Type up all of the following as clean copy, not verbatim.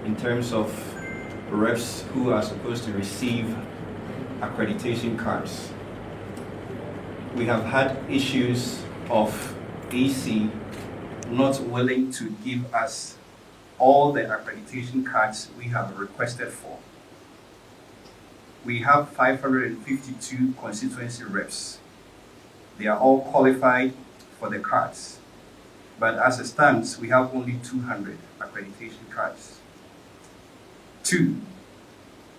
in terms of reps who are supposed to receive accreditation cards. We have had issues of AC not willing to give us all the accreditation cards we have requested for. We have 552 constituency reps. They are all qualified for the cards. But as it stands, we have only 200 accreditation cards. 2,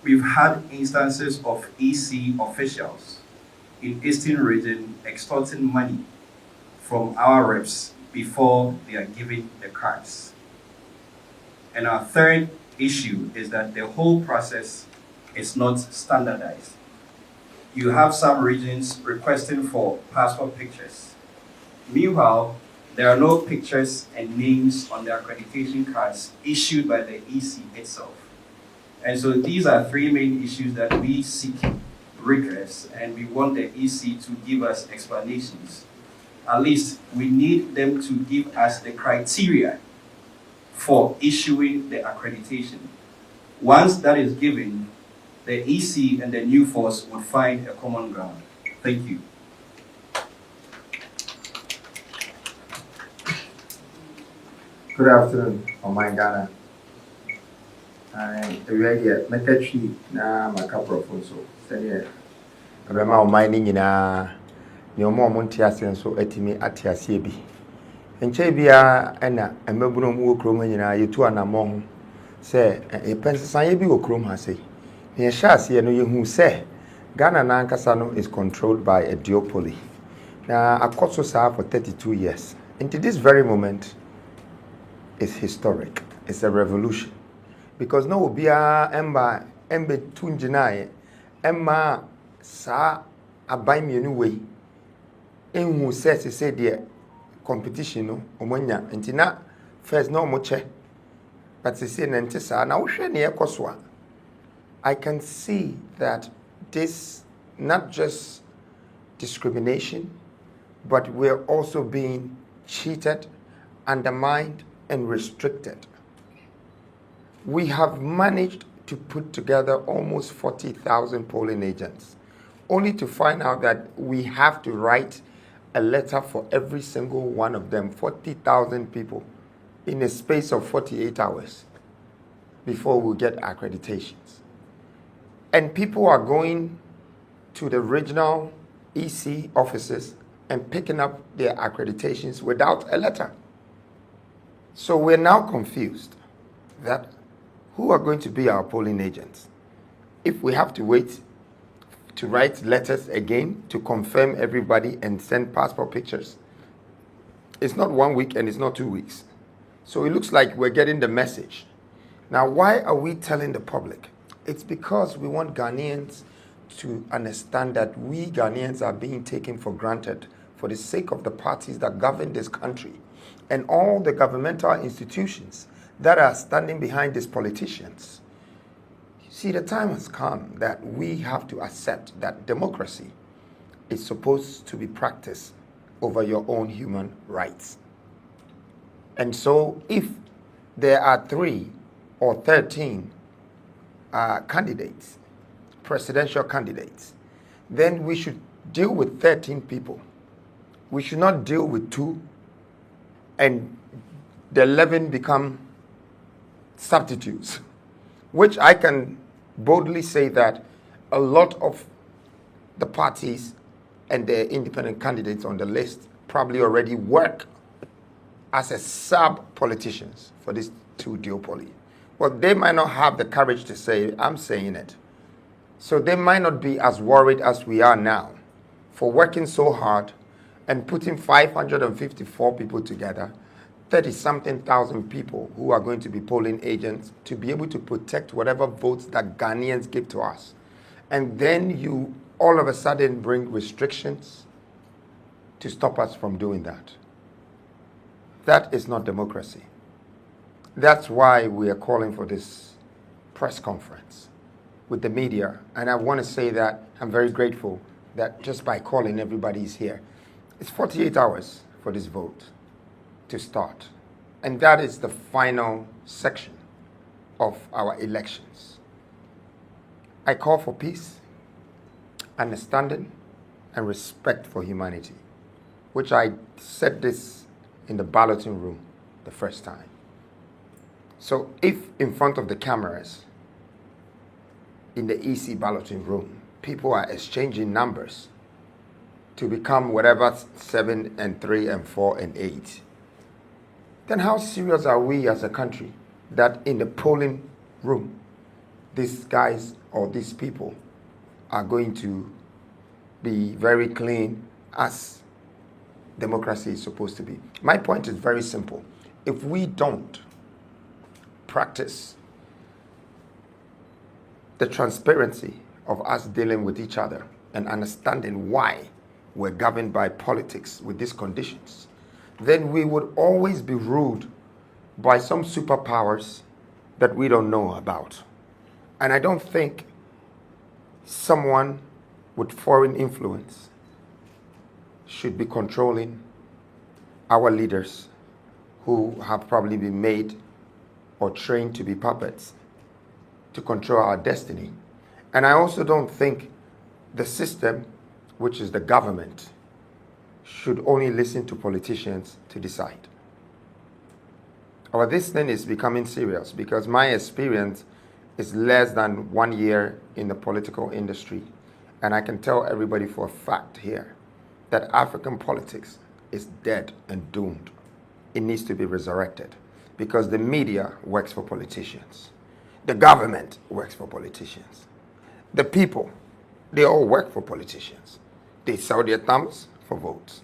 we've had instances of EC officials in Eastern Region extorting money from our reps before they are given the cards. And our third issue is that the whole process is not standardized. You have some regions requesting for passport pictures. Meanwhile, there are no pictures and names on the accreditation cards issued by the EC itself. And so these are 3 main issues that we seek redress, and we want the EC to give us explanations. At least we need them to give us the criteria for issuing the accreditation. Once that is given, the EC and the new force would find a common ground. Thank you. Good afternoon, my Ghana. I'm ready at Metachi na Macapro Fonso. Senior. Rema mining in a no more Montias and so etimi atia sebi. And Chabia and a mebunum wo chrome in a you two and among say a pensasabi wo chrome has say. Near Shasi and you who say Ghana Nankasano is controlled by a duopoly. Now I caught so for 32 years. Into this very moment is historic. It's a revolution. Because no bia emba tunjinai emma sa abai mienu we enhu say the competition no omonya ntina first no moche but say nante sa na wo hwe ne ekoso a I can see that this not just discrimination, but we're also being cheated, undermined, and restricted. We have managed to put together almost 40,000 polling agents, only to find out that we have to write a letter for every single one of them, 40,000 people, in a space of 48 hours before we get accreditations. And people are going to the regional EC offices and picking up their accreditations without a letter. So we're now confused that who are going to be our polling agents if we have to wait to write letters again to confirm everybody and send passport pictures. It's not 1 week and it's not 2 weeks. So it looks like we're getting the message. Now, why are we telling the public? It's because we want Ghanaians to understand that we Ghanaians are being taken for granted for the sake of the parties that govern this country and all the governmental institutions that are standing behind these politicians. See, the time has come that we have to accept that democracy is supposed to be practiced over your own human rights. And so if there are 3 or 13 candidates, presidential candidates, then we should deal with 13 people. We should not deal with 2 and the 11 become substitutes, which I can boldly say that a lot of the parties and the independent candidates on the list probably already work as a sub-politicians for these 2 duopoly. Well, they might not have the courage to say, I'm saying it. So they might not be as worried as we are now for working so hard and putting 554 people together, 30-something thousand people who are going to be polling agents to be able to protect whatever votes that Ghanaians give to us. And then you all of a sudden bring restrictions to stop us from doing that. That is not democracy. That's why we are calling for this press conference with the media. And I want to say that I'm very grateful that just by calling, everybody is here. It's 48 hours for this vote to start. And that is the final section. of our elections. I call for peace, understanding, and respect for humanity, which I said this in the balloting room the first time. So if in front of the cameras in the EC balloting room, people are exchanging numbers to become whatever 7 and 3 and 4 and 8, then how serious are we as a country that in the polling room, these guys or these people are going to be very clean as democracy is supposed to be? My point is very simple. If we don't practice the transparency of us dealing with each other and understanding why we're governed by politics with these conditions, then we would always be ruled by some superpowers that we don't know about. And I don't think someone with foreign influence should be controlling our leaders who have probably been made or trained to be puppets to control our destiny. And I also don't think the system, which is the government, should only listen to politicians to decide. This thing is becoming serious because my experience is less than 1 year in the political industry. And I can tell everybody for a fact here that African politics is dead and doomed. It needs to be resurrected because the media works for politicians. The government works for politicians. The people, they all work for politicians. They sell their thumbs for votes.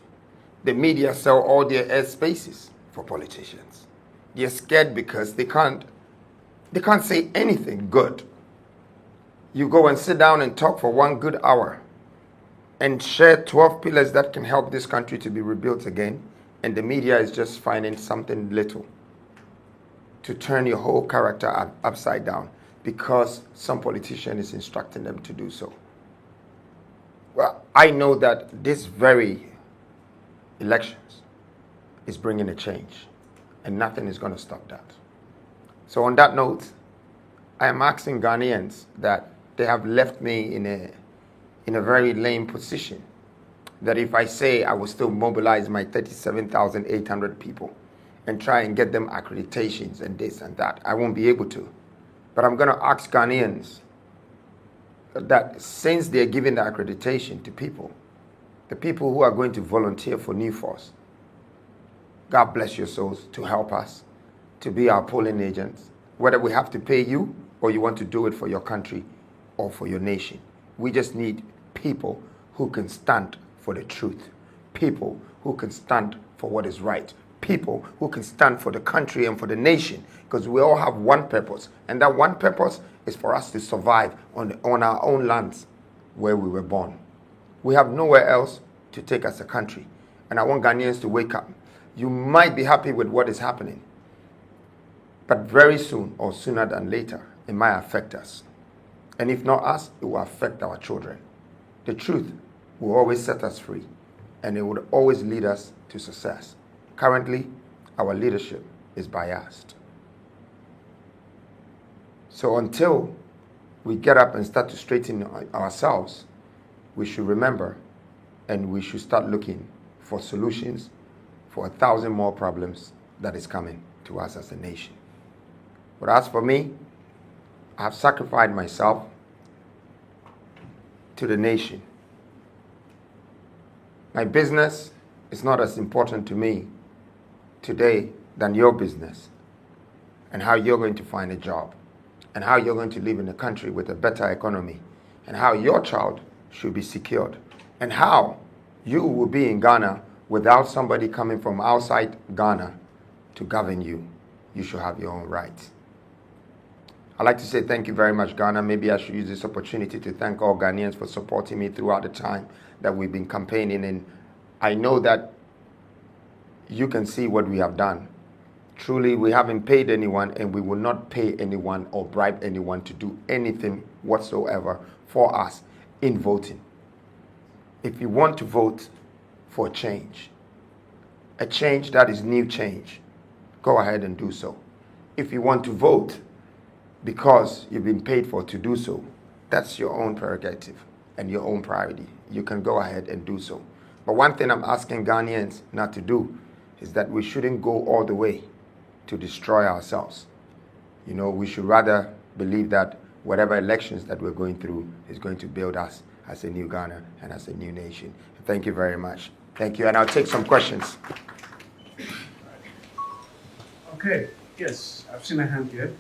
The media sell all their air spaces for politicians. They're scared because they can't say anything good. You go and sit down and talk for 1 good hour and share 12 pillars that can help this country to be rebuilt again, and the media is just finding something little to turn your whole character upside down because some politician is instructing them to do so. Well, I know that this very elections is bringing a change, and nothing is going to stop that. So on that note, I am asking Ghanaians that they have left me in a very lame position, that if I say I will still mobilize my 37,800 people and try and get them accreditations and this and that, I won't be able to. But I'm going to ask Ghanaians that since they're giving the accreditation to people, the people who are going to volunteer for New Force, God bless your souls to help us to be our polling agents, whether we have to pay you or you want to do it for your country or for your nation. We just need people who can stand for the truth, people who can stand for what is right, people who can stand for the country and for the nation, because we all have one purpose, and that one purpose is for us to survive on our own lands where we were born. We have nowhere else to take as a country, and I want Ghanaians to wake up. You might be happy with what is happening, but very soon or sooner than later, it might affect us. And if not us, it will affect our children. The truth will always set us free, and it would always lead us to success. Currently, our leadership is biased. So until we get up and start to straighten ourselves, we should remember and we should start looking for solutions for 1,000 more problems that is coming to us as a nation. But as for me, I have sacrificed myself to the nation. My business is not as important to me today than your business and how you're going to find a job and how you're going to live in a country with a better economy and how your child should be secured and how you will be in Ghana without somebody coming from outside Ghana to govern you. You should have your own rights. I'd like to say thank you very much, Ghana. Maybe I should use this opportunity to thank all Ghanaians for supporting me throughout the time that we've been campaigning. And I know that you can see what we have done. Truly, we haven't paid anyone, and we will not pay anyone or bribe anyone to do anything whatsoever for us in voting. If you want to vote for a change that is new change, go ahead and do so. If you want to vote because you've been paid for to do so, that's your own prerogative and your own priority. You can go ahead and do so. But one thing I'm asking Ghanaians not to do is that we shouldn't go all the way to destroy ourselves. You know, we should rather believe that whatever elections that we're going through is going to build us as a new Ghana and as a new nation. Thank you very much. Thank you. And I'll take some questions. Okay, yes, I've seen a hand here.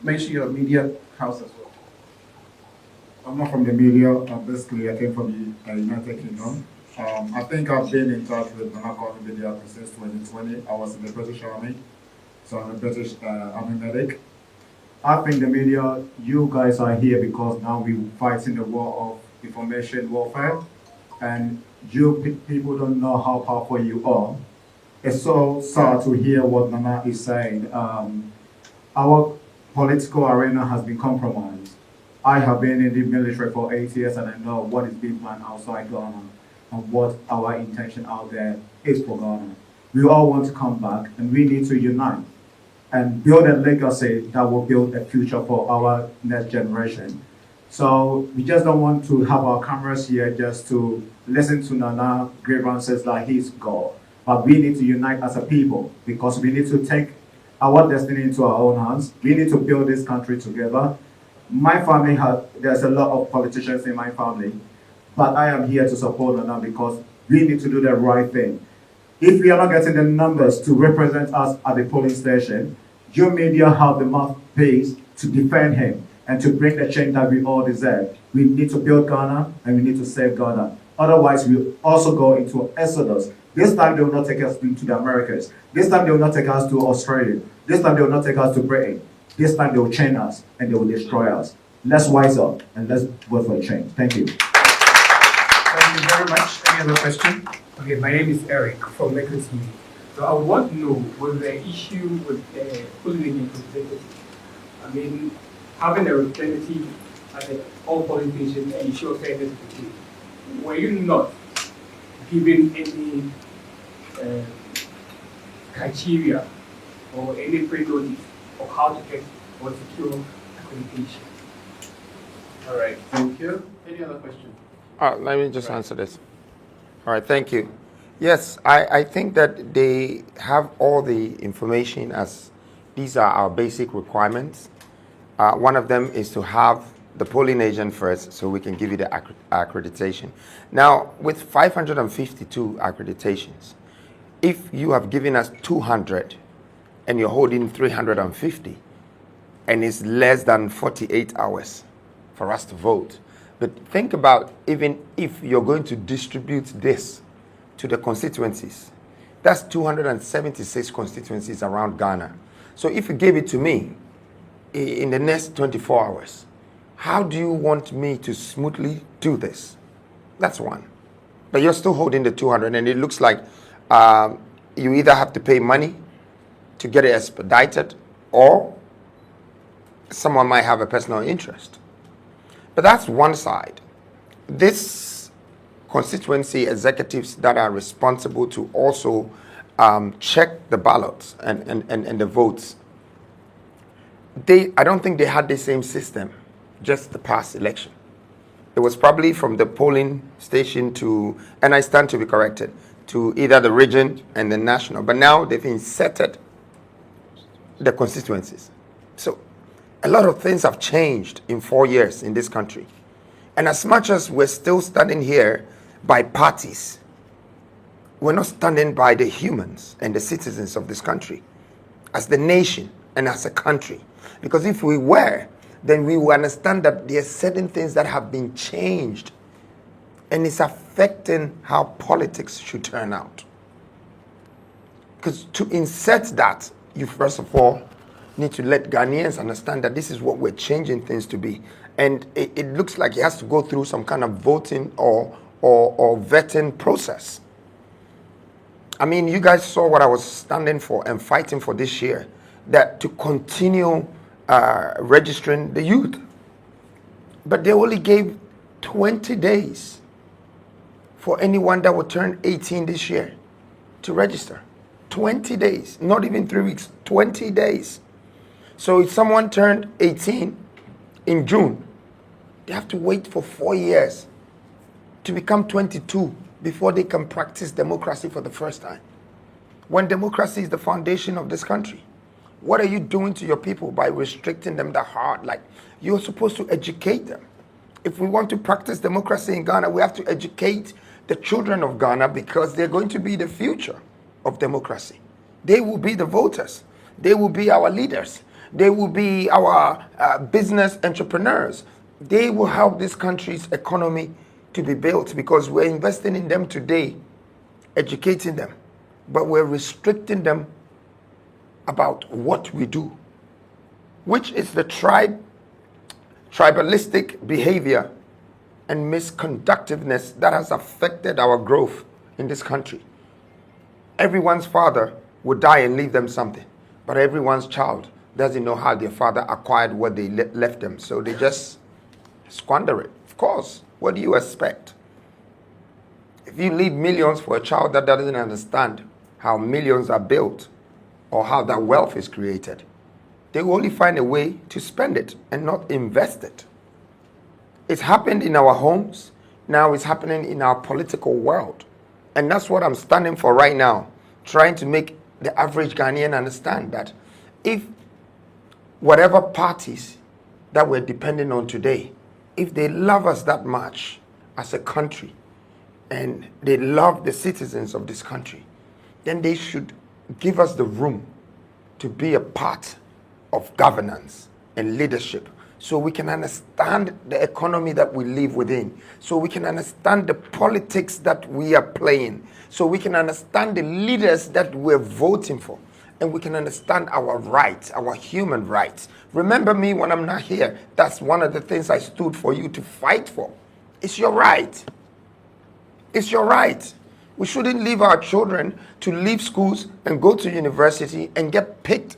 Mention your media house as well. I'm not from the media. Basically, I came from the United Kingdom. I think I've been in touch with Nana Kwame Bediako since 2020. I was in the British Army, so I'm a British Army medic. I think the media, you guys are here because now we're fighting the war of information warfare, and people don't know how powerful you are. It's so sad to hear what Nana is saying. Our political arena has been compromised. I have been in the military for 8 years and I know what is being planned outside Ghana and what our intention out there is for Ghana. We all want to come back and we need to unite and build a legacy that will build a future for our next generation. So we just don't want to have our cameras here just to listen to Nana grievances like he's God. But we need to unite as a people because we need to take our destiny into our own hands. We need to build this country together. My family there's a lot of politicians in my family, but I am here to support Nana because we need to do the right thing. If we are not getting the numbers to represent us at the polling station, your media have the mouthpiece to defend him and to bring the change that we all deserve. We need to build Ghana and we need to save Ghana. Otherwise, we'll also go into exodus. This time they will not take us into the Americas. This time they will not take us to Australia. This time they will not take us to Britain. This time they will chain us and they will destroy us. Let's wise up and let's vote for a change. Thank you. Thank you very much. Any other question? Okay, my name is Eric from Metro TV. So I want to know what the issue with polling agent representative. I mean, having a representative at all polling stations and ensure fairness of the game. Were you not given any criteria or any pre-notice of how to get or secure accreditation? All right, thank you. Any other question? Let me just answer this. All right, thank you. Yes, I think that they have all the information as these are our basic requirements. One of them is to have the polling agent first so we can give you the accreditation. Now, with 552 accreditations, if you have given us 200 and you're holding 350 and it's less than 48 hours for us to vote, but think about even if you're going to distribute this to the constituencies, that's 276 constituencies around Ghana. So if you gave it to me in the next 24 hours, how do you want me to smoothly do this? That's one. But you're still holding the 200 and it looks like you either have to pay money to get it expedited or someone might have a personal interest. But that's one side. This constituency executives that are responsible to also check the ballots and the votes, I don't think they had the same system just the past election. It was probably from the polling station to, and I stand to be corrected, to either the region and the national. But now they've inserted the constituencies. So a lot of things have changed in 4 years in this country. And as much as we're still standing here by parties, we're not standing by the humans and the citizens of this country as the nation and as a country. Because if we were, then we will understand that there are certain things that have been changed and it's affecting how politics should turn out. Because to insert that, you first of all need to let Ghanaians understand that this is what we're changing things to be. And it looks like it has to go through some kind of voting or vetting process. I mean, you guys saw what I was standing for and fighting for this year, that to continue registering the youth. But they only gave 20 days for anyone that would turn 18 this year to register. 20 days, not even 3 weeks, 20 days. So if someone turned 18 in June, they have to wait for 4 years to become 22 before they can practice democracy for the first time. When democracy is the foundation of this country, what are you doing to your people by restricting them that hard? Like, you're supposed to educate them. If we want to practice democracy in Ghana, we have to educate the children of Ghana because they're going to be the future of democracy. They will be the voters. They will be our leaders. They will be our business entrepreneurs. They will help this country's economy to be built because we're investing in them today, educating them, but we're restricting them about what we do, which is the tribalistic behavior and misconductiveness that has affected our growth in this country. Everyone's father would die and leave them something, but everyone's child doesn't know how their father acquired what they left them, so they just squander it. Of course, what do you expect? If you leave millions for a child that doesn't understand how millions are built or how that wealth is created, they will only find a way to spend it and not invest it. It's happened in our homes. Now it's happening in our political world. And that's what I'm standing for right now, trying to make the average Ghanaian understand that if whatever parties that we're depending on today, if they love us that much as a country and they love the citizens of this country, then they should give us the room to be a part of governance and leadership so we can understand the economy that we live within, so we can understand the politics that we are playing, so we can understand the leaders that we're voting for, and we can understand our rights, our human rights. Remember me when I'm not here. That's one of the things I stood for you to fight for. It's your right. It's your right. We shouldn't leave our children to leave schools and go to university and get picked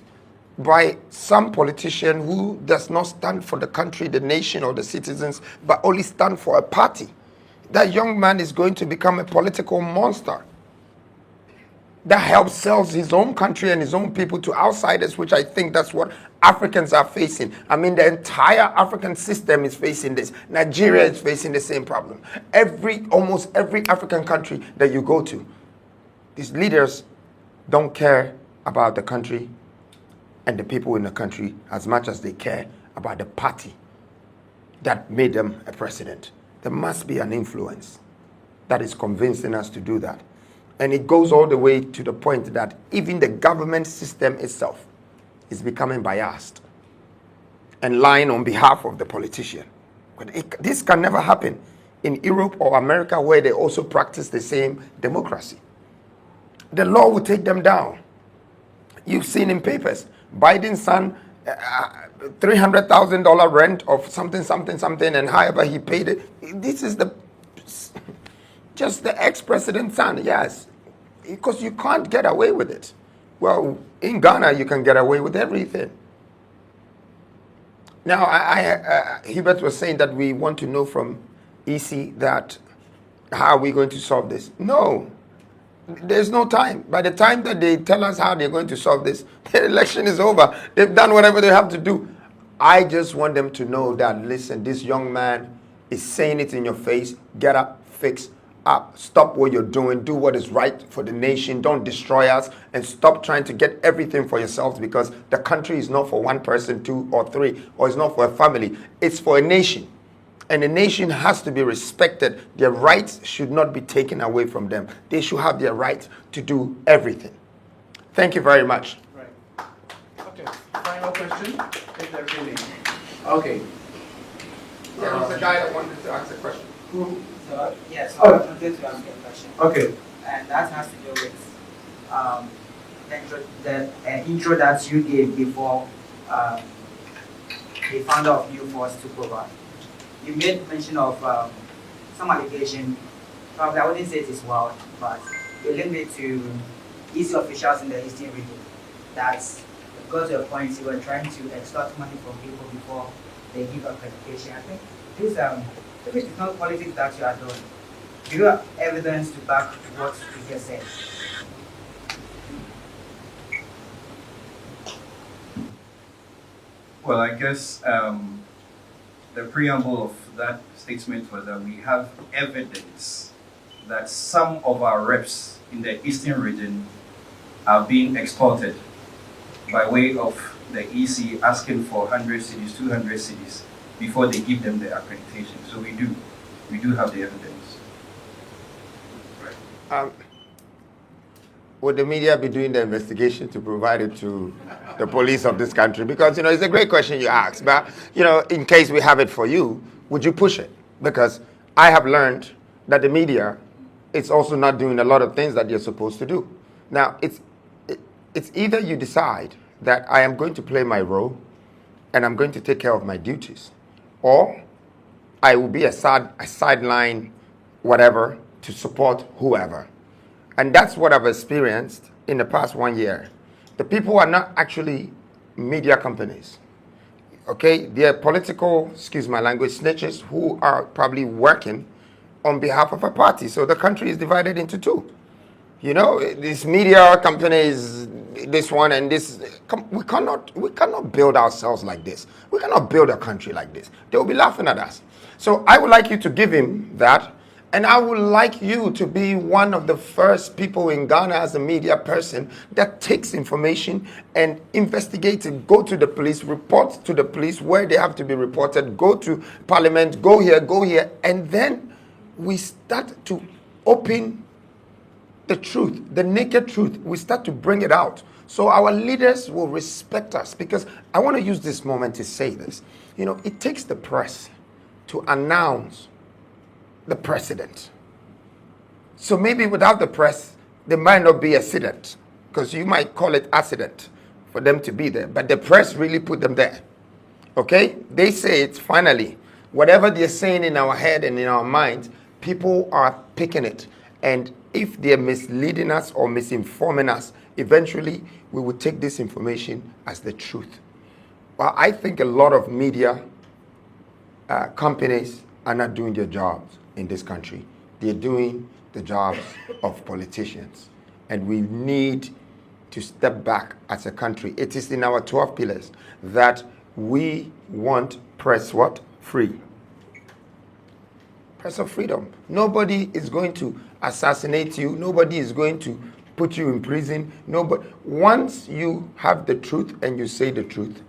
by some politician who does not stand for the country, the nation, or the citizens, but only stand for a party. That young man is going to become a political monster that helps sells his own country and his own people to outsiders, which I think that's what Africans are facing. I mean, the entire African system is facing this. Nigeria is facing the same problem. Almost every African country that you go to, these leaders don't care about the country and the people in the country as much as they care about the party that made them a president. There must be an influence that is convincing us to do that. And it goes all the way to the point that even the government system itself is becoming biased and lying on behalf of the politician. But this can never happen in Europe or America, where they also practice the same democracy. The law will take them down. You've seen in papers, Biden's son, $300,000 rent of something, and however he paid it. This is just the ex-president's son, yes. Because you can't get away with it. Well, in Ghana, you can get away with everything. Now, Hubert was saying that we want to know from EC that how are we going to solve this? No, there's no time. By the time that they tell us how they're going to solve this, the election is over. They've done whatever they have to do. I just want them to know that, listen, this young man is saying it in your face. Get up, fix up, stop what you're doing, do what is right for the nation, don't destroy us, and stop trying to get everything for yourselves, because the country is not for one person, two or three, or it's not for a family. It's for a nation. And a nation has to be respected. Their rights should not be taken away from them. They should have their right to do everything. Thank you very much. Right. Okay. Final question. If there's any. Okay. There was a guy that wanted to ask a question. Who? So, yes, I wanted to ask you a question. Okay. And that has to do with the intro that you gave before the founder of New Force took over. You made mention of some allegation, probably I wouldn't say it is wild, but you linked it to EC officials in the Eastern region. That's got to a point you were trying to extort money from people before they give accreditation. I think this if it's not politics that you are doing, do you have evidence to back what you just said? Well, I guess the preamble of that statement was that we have evidence that some of our reps in the eastern region are being exported by way of the EC asking for 100 cities, 200 cities before they give them the accreditation. So we do have the evidence. Would the media be doing the investigation to provide it to the police of this country? Because, it's a great question you ask. But, in case we have it for you, would you push it? Because I have learned that the media is also not doing a lot of things that you're supposed to do. Now, it's either you decide that I am going to play my role and I'm going to take care of my duties, or I will be a sideline, whatever, to support whoever. And that's what I've experienced in the past 1 year. The people are not actually media companies. Okay? They're political, excuse my language, snitches who are probably working on behalf of a party. So the country is divided into two. These media companies, this one and this, we cannot build ourselves like this. We cannot build a country like this. They will be laughing at us. So I would like you to give him that. And I would like you to be one of the first people in Ghana as a media person that takes information and investigates it, go to the police, report to the police where they have to be reported, go to parliament, go here, and then we start to open the truth, the naked truth. We start to bring it out. So our leaders will respect us, because I want to use this moment to say this. It takes the press to announce the president. So maybe without the press, there might not be accident, because you might call it accident for them to be there. But the press really put them there. Okay? They say it's finally, whatever they're saying in our head and in our minds, people are picking it. And if they're misleading us or misinforming us, eventually we will take this information as the truth. Well, I think a lot of media companies are not doing their jobs in this country. They're doing the jobs of politicians. And we need to step back as a country. It is in our 12 pillars that we want press what? Free. Press of freedom. Nobody is going to assassinate you. Nobody is going to put you in prison. Nobody. Once you have the truth and you say the truth,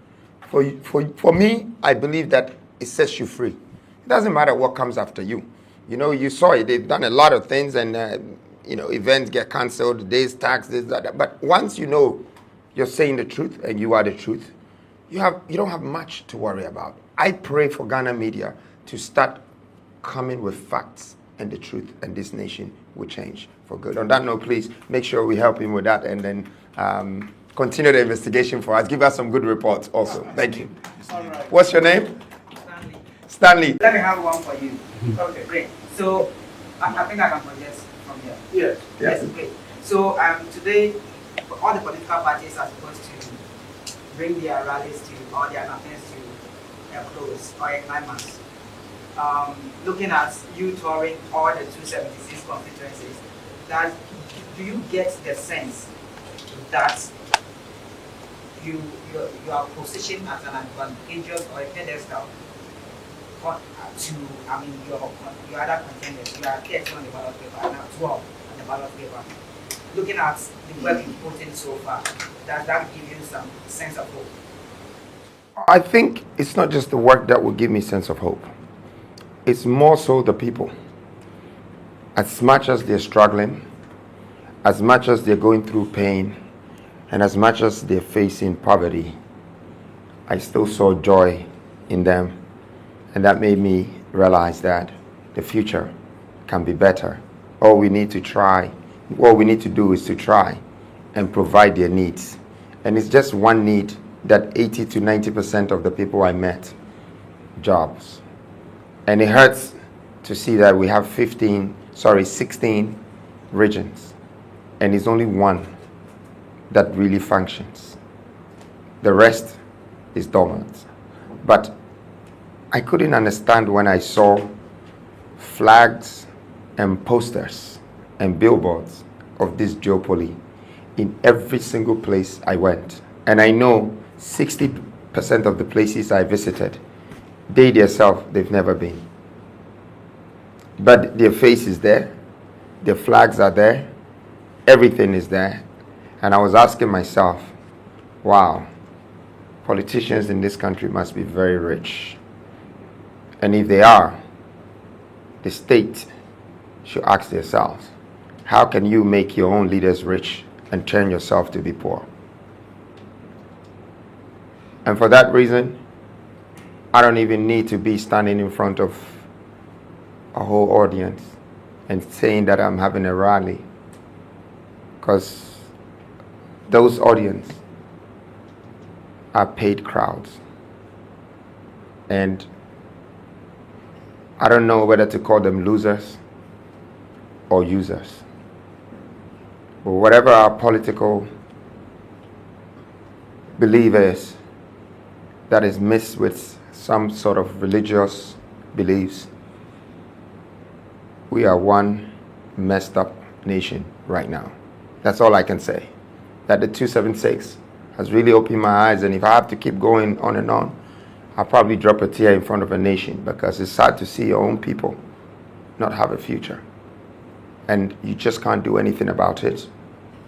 for me, I believe that it sets you free. It doesn't matter what comes after you. You saw it. They've done a lot of things, and events get cancelled, days tax, this, that. But once you're saying the truth and you are the truth, you don't have much to worry about. I pray for Ghana media to start coming with facts and the truth, and this nation will change for good. On that note, please make sure we help him with that, and then continue the investigation for us. Give us some good reports also. Thank you. All right. What's your name? Stanley. Let me have one for you. Okay, great. So I think I can suggest from here. Yes. Yes, great. So today, all the political parties are supposed to bring their rallies to, or their campaigns to a close or a climax. Looking at you touring all the 276 constituencies, do you get the sense that you are positioned as an advantageous or a pedestal to, your other contenders? You are 13 on the ballot paper, now 12 on the ballot paper. Looking at the work you've put in so far, does that give you some sense of hope? I think it's not just the work that will give me sense of hope. It's more so the people. As much as they're struggling, as much as they're going through pain, and as much as they're facing poverty, I still saw joy in them. And that made me realize that the future can be better. All we need to do is to try and provide their needs. And it's just one need that 80 to 90% of the people I met, jobs. And it hurts to see that we have 16 regions, and it's only one that really functions. The rest is dormant. But I couldn't understand when I saw flags and posters and billboards of this duopoly in every single place I went. And I know 60 of the places I visited, they themselves, they've never been. But their face is there, their flags are there, everything is there. And I was asking myself, wow, politicians in this country must be very rich. And if they are, the state should ask themselves, how can you make your own leaders rich and turn yourself to be poor? And for that reason, I don't even need to be standing in front of a whole audience and saying that I'm having a rally, because those audience are paid crowds. And I don't know whether to call them losers or users. But whatever our political belief is, that is mixed with some sort of religious beliefs, we are one messed up nation right now. That's all I can say. That the 276 has really opened my eyes, and if I have to keep going on and on, I'll probably drop a tear in front of a nation, because it's sad to see your own people not have a future. And you just can't do anything about it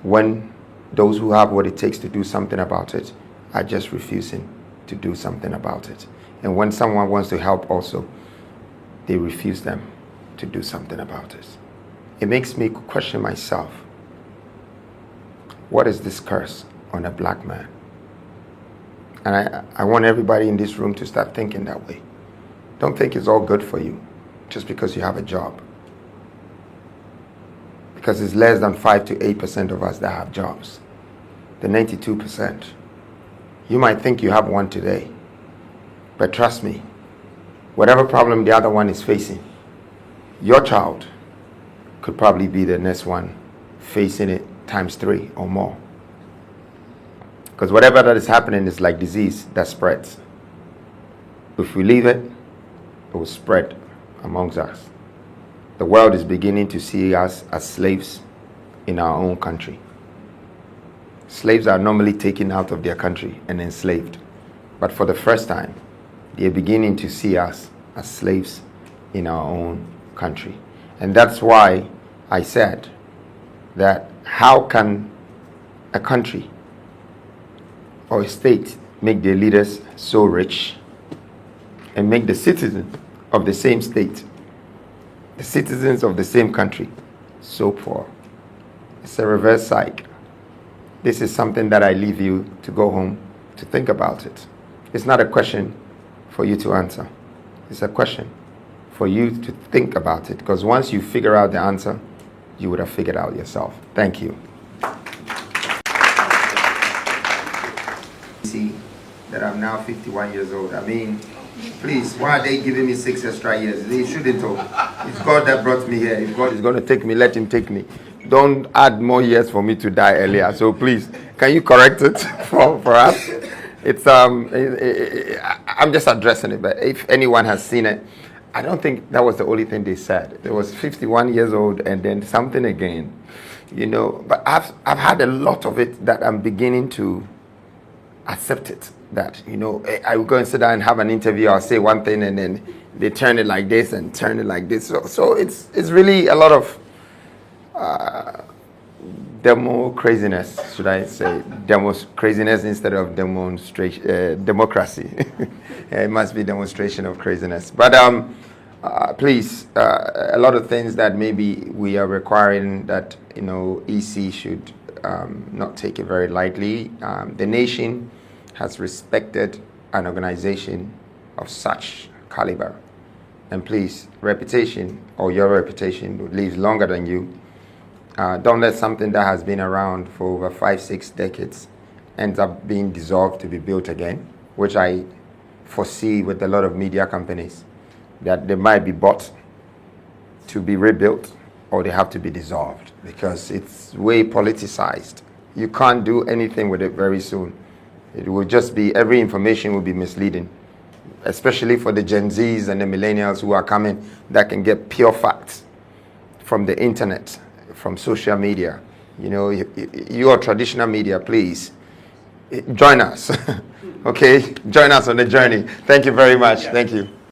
when those who have what it takes to do something about it are just refusing to do something about it. And when someone wants to help also, they refuse them to do something about it. It makes me question myself. What is this curse on a black man? And I want everybody in this room to start thinking that way. Don't think it's all good for you just because you have a job. Because it's less than 5 to 8% of us that have jobs. The 92%. You might think you have one today, but trust me, whatever problem the other one is facing, your child could probably be the next one facing it times 3 or more. Because whatever that is happening is like disease that spreads. If we leave it, it will spread amongst us. The world is beginning to see us as slaves in our own country. Slaves are normally taken out of their country and enslaved. But for the first time, they are beginning to see us as slaves in our own country. And that's why I said that how can a country or a state make their leaders so rich and make the citizens of the same state, the citizens of the same country, so poor? It's a reverse cycle. This is something that I leave you to go home to think about it. It's not a question for you to answer. It's a question for you to think about it, because once you figure out the answer, you would have figured out yourself. Thank you. See that I'm now 51 years old. I mean, please, why are they giving me 6 extra years? They shouldn't have. It's God that brought me here. If God is going to take me, let him take me. Don't add more years for me to die earlier. So please, can you correct it for us? It's I'm just addressing it, but if anyone has seen it, I don't think that was the only thing they said. There was 51 years old and then something again, you know. But I've had a lot of it that I'm beginning to accept it. That, you know, I will go and sit down and have an interview. I'll say one thing and then they turn it like this and turn it like this. So it's really a lot of demo craziness, should I say? Craziness instead of demonstration, democracy. It must be demonstration of craziness. But please, a lot of things that maybe we are requiring that, you know, EC should not take it very lightly. The nation has respected an organization of such caliber. And please, reputation or your reputation lives longer than you. Don't let something that has been around for over 5-6 decades ends up being dissolved to be built again, which I foresee with a lot of media companies, that they might be bought to be rebuilt or they have to be dissolved because it's way politicized. You can't do anything with it very soon. It will just be, every information will be misleading, especially for the Gen Zs and the millennials who are coming that can get pure facts from the internet, from social media. You know, your traditional media, please join us. Okay, join us on the journey. Thank you very much. Yeah. Thank you.